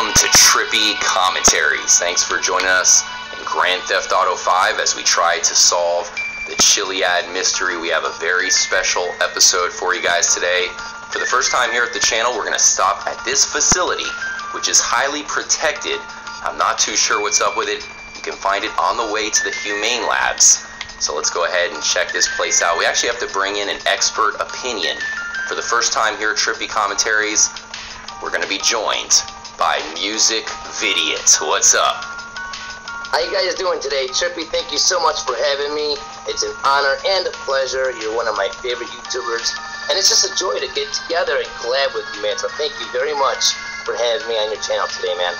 Welcome to Trippy Commentaries. Thanks for joining us in Grand Theft Auto 5 as we try to solve the Chiliad mystery. We have a very special episode for you guys today. For the first time here at the channel, we're going to stop at this facility, which is highly protected. I'm not too sure what's up with it. You can find it on the way to the Humane Labs. So let's go ahead and check this place out. We actually have to bring in an expert opinion. For the first time here at Trippy Commentaries, we're going to be joined by Music Vidiot. What's up? How you guys doing today? Trippy, thank you so much for having me. It's an honor and a pleasure. You're one of my favorite YouTubers, and it's just a joy to get together and collab with you, man. So thank you very much for having me on your channel today, man.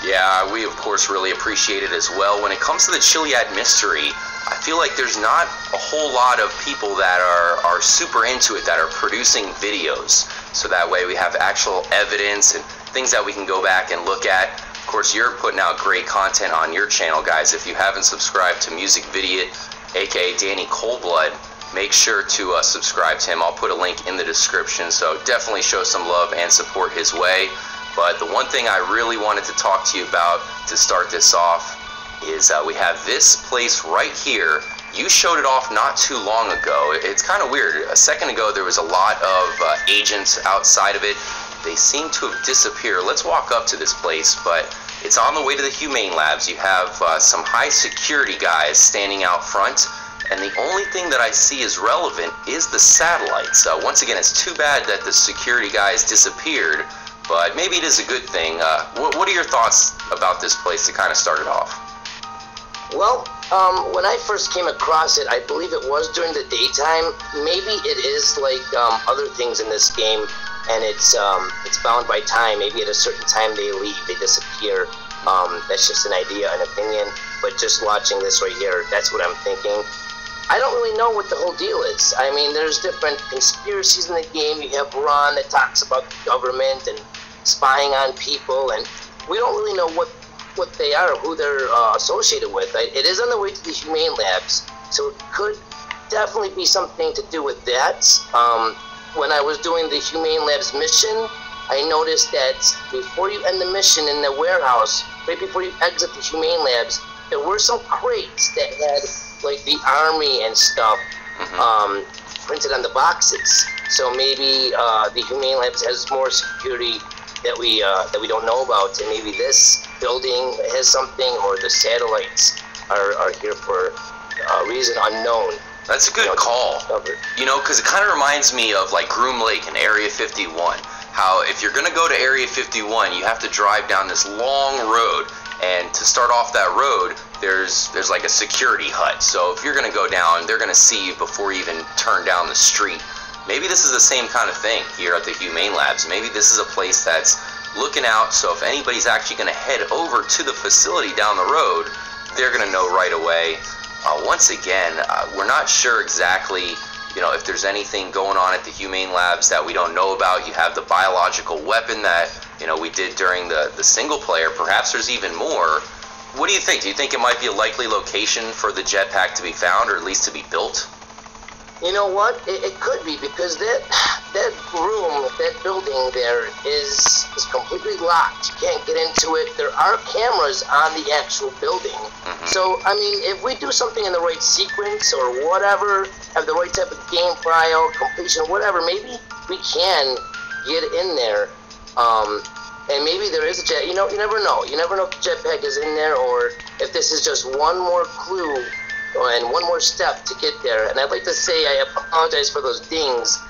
Yeah, we of course really appreciate it as well. When it comes to the Chiliad mystery, I feel like there's not a whole lot of people that are super into it, that are producing videos. So that way we have actual evidence and things that we can go back and look at. Of course, you're putting out great content on your channel, guys. If you haven't subscribed to Music Vidiot, aka Danny Coldblood, make sure to subscribe to him. I'll put a link in the description, so definitely show some love and support his way. But the one thing I really wanted to talk to you about to start this off is we have this place right here. You showed it off not too long ago. It's kind of weird. A second ago there was a lot of agents outside of it. They seem to have disappeared. Let's walk up to this place, but it's on the way to the Humane Labs. You have some high security guys standing out front, and the only thing that I see is relevant is the satellites. Once again, it's too bad that the security guys disappeared, but maybe it is a good thing. What are your thoughts about this place to kind of start it off? Well, when I first came across it, I believe it was during the daytime. Maybe it is like other things in this game, and it's bound by time. Maybe at a certain time they leave, they disappear. That's just an idea, an opinion. But just watching this right here, that's what I'm thinking. I don't really know what the whole deal is. I mean, there's different conspiracies in the game. You have Ron that talks about the government and spying on people, and we don't really know what they are, who they're associated with. It is on the way to the Humane Labs, so it could definitely be something to do with that. When I was doing the Humane Labs mission, I noticed that before you end the mission in the warehouse, right before you exit the Humane Labs, there were some crates that had like the army and stuff printed on the boxes. So maybe the Humane Labs has more security that we don't know about, and maybe this building has something, or the satellites are here for a reason unknown. That's a good call. You know, because it kind of reminds me of like Groom Lake in Area 51. How if you're going to go to Area 51, you have to drive down this long road, and to start off that road, there's like a security hut. So if you're going to go down, they're going to see you before you even turn down the street. Maybe this is the same kind of thing here at the Humane Labs. Maybe this is a place that's looking out, so if anybody's actually going to head over to the facility down the road, they're going to know right away. Once again, we're not sure exactly, you know, if there's anything going on at the Humane Labs that we don't know about. You have the biological weapon that, you know, we did during the single player. Perhaps there's even more. What do you think? Do you think it might be a likely location for the jetpack to be found, or at least to be built? You know what? It could be, because that room, that building there is completely locked. You can't get into it. There are cameras on the actual building. So, I mean, if we do something in the right sequence or whatever, have the right type of game file, completion, whatever, maybe we can get in there. And maybe there is a jet. You know, you never know. You never know if the jetpack is in there, or if this is just one more clue and one more step to get there. And I'd like to say I apologize for those dings.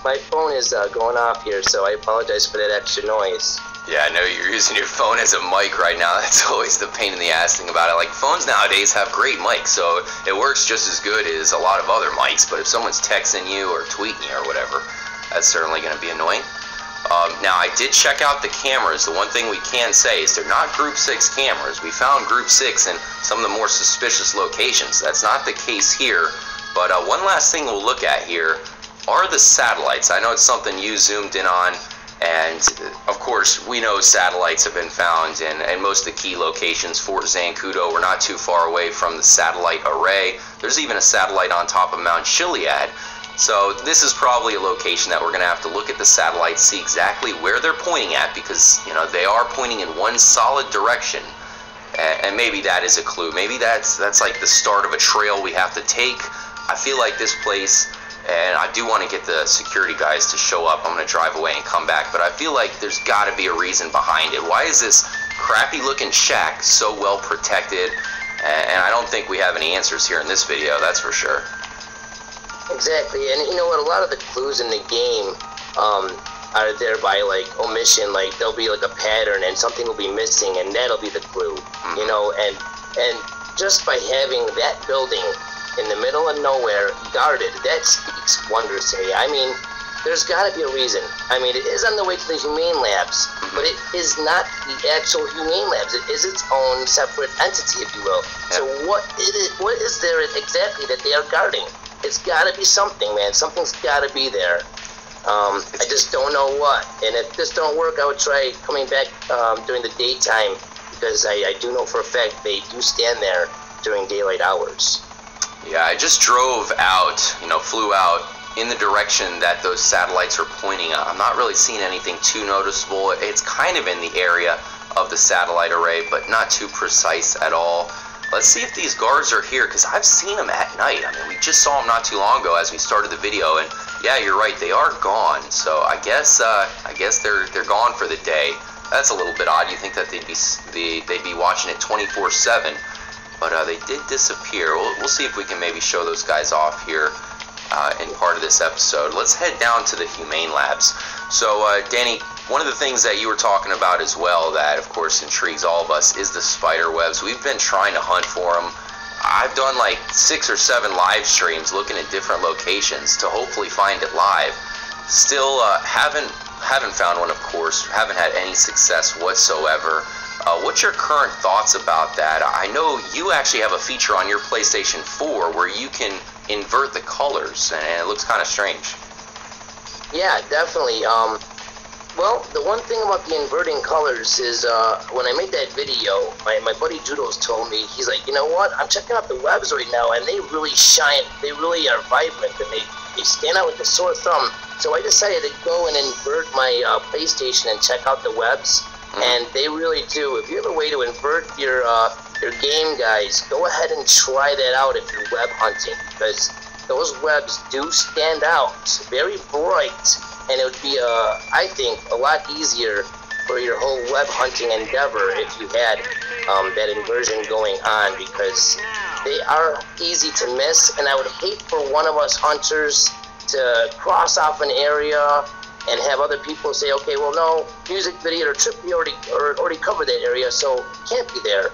My phone is going off here, so I apologize for that extra noise. Yeah, I know you're using your phone as a mic right now. That's always the pain in the ass thing about it. Like, phones nowadays have great mics, so it works just as good as a lot of other mics. But if someone's texting you or tweeting you or whatever, that's certainly going to be annoying. Now, I did check out the cameras. The one thing we can say is they're not Group 6 cameras. We found Group 6 in some of the more suspicious locations. That's not the case here. But one last thing we'll look at here are the satellites. I know it's something you zoomed in on, and of course, we know satellites have been found in most of the key locations. Fort Zancudo, we're not too far away from the satellite array. There's even a satellite on top of Mount Chiliad. So this is probably a location that we're going to have to look at the satellites, see exactly where they're pointing at, because, you know, they are pointing in one solid direction. And maybe that is a clue. Maybe that's like the start of a trail we have to take. I feel like this place, and I do want to get the security guys to show up. I'm going to drive away and come back, but I feel like there's got to be a reason behind it. Why is this crappy looking shack so well protected? And I don't think we have any answers here in this video, that's for sure. Exactly, and you know what, a lot of the clues in the game are there by like omission. Like there'll be like a pattern and something will be missing, and that'll be the clue. You know, and just by having that building in the middle of nowhere guarded, that speaks wonders to me. I mean, there's got to be a reason. I mean, it is on the way to the humane labs, but it is not the actual humane labs. It is its own separate entity, if you will. So what is there exactly that they are guarding? It's got to be something, man. Something's got to be there. I just don't know what. And if this don't work, I would try coming back during the daytime, because I do know for a fact they do stand there during daylight hours. Yeah, I just drove out, flew out in the direction that those satellites are pointing at. I'm not really seeing anything too noticeable. It's kind of in the area of the satellite array, but not too precise at all. Let's see if these guards are here, because I've seen them at night. I mean, we just saw them not too long ago as we started the video, and yeah, you're right, they are gone. So I guess they're gone for the day. That's a little bit odd. You think that they'd be watching it 24/7, but they did disappear. We'll see if we can maybe show those guys off here in part of this episode. Let's head down to the humane labs. So Danny, one of the things that you were talking about as well that of course intrigues all of us is the spider webs. We've been trying to hunt for them. I've done like 6 or 7 live streams looking at different locations to hopefully find it live. Still haven't found one, of course. Haven't had any success whatsoever. What's your current thoughts about that? I know you actually have a feature on your PlayStation 4 where you can invert the colors, and it looks kind of strange. Yeah, definitely. Well, the one thing about the inverting colors is when I made that video, my buddy Judo's told me, he's like, you know what, I'm checking out the webs right now, and they really shine. They really are vibrant, and they stand out like a sore thumb. So I decided to go and invert my PlayStation and check out the webs, and they really do. If you have a way to invert your game, guys, go ahead and try that out if you're web hunting, because those webs do stand out, very bright, and it would be, I think, a lot easier for your whole web hunting endeavor if you had that inversion going on, because they are easy to miss, and I would hate for one of us hunters to cross off an area and have other people say, okay, well, no, music video or Trippy already covered that area, so it can't be there.